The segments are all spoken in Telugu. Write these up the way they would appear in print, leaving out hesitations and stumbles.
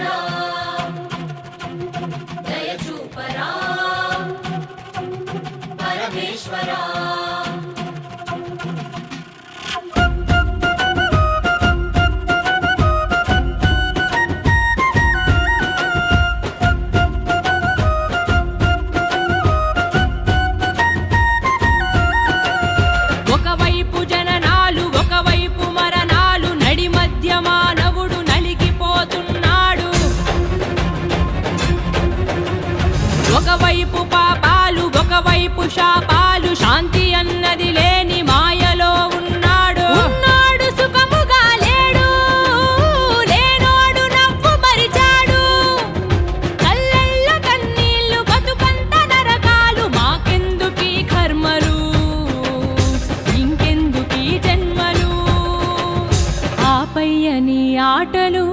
దేవుడా దయచూపరా పరమేశ్వరా. ఒకవైపు జననాలు ఒకవైపు మరణాలు, నడి మధ్య మానవుడు నలిగిపోతున్నాడు. ఒకవైపు పాపాలు ఒకవైపు శాపాలు, శాంతి అన్నది లేని మాయలో ఉన్నాడు. ఉన్నాడు సుఖముగా లేడు, లేనోడు నవ్వు మరిచాడు. కళ్ళల్లో కన్నీళ్లు బతుకంత నరకాలు, మాకెందుకీ కర్మలు ఇంకెందుకీ జన్మలు, ఆపయ్యని ఆటలు.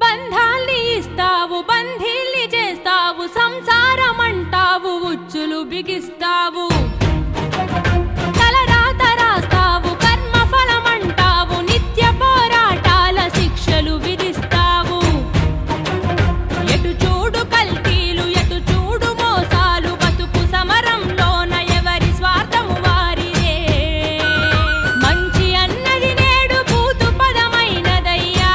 బంధాల్ని ఇస్తావు బంధీల్ని చేస్తావు, సంసారం అంటావు ఉచ్చులు బిగిస్తావు. తలరాత రాస్తావు కర్మ ఫలమంటావు, నిత్య పోరాటాల శిక్షలు విధిస్తావు. ఎటు చూడు కల్తీలు ఎటు చూడు మోసాలు, బతుకు సమరంలోన ఎవరి స్వార్థము వారిదే. మంచి అన్నది నేడు పూతు పదమైనదయ్యా,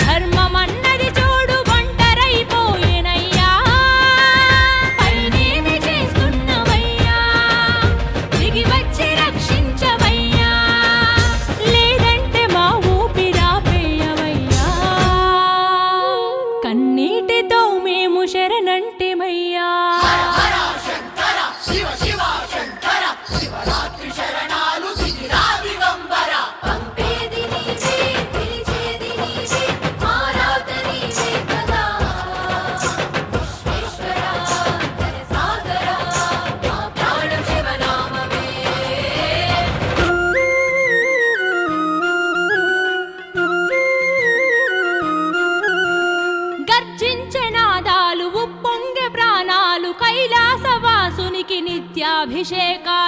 ధర్మం అన్నది చూడు ఒంటరైపోయేనయ్యా. పైనేమి చేస్తున్నవయ్యా, దిగి వచ్చి రక్షించవయ్యా, లేదంటే మా ఊపిరాపేయవయ్యా. కన్నీటితో మేము శరణంటిమయ్యా. హర శంకర శివ శివ శంకర, శివరాత్రి శరణాలు శిఖిరా దిగంబర. పంపేది నీవే పిలిచేది నీవే, ఆరాధ నీవే కదా. విశ్వేశ్వరా దయసాగరా, మా ప్రాణం శివనామమే. గర్జించే నాదాలు ఉప్పొంగె ప్రాణాలు, కైలాసవాసునికి నిత్యాభిషేకా.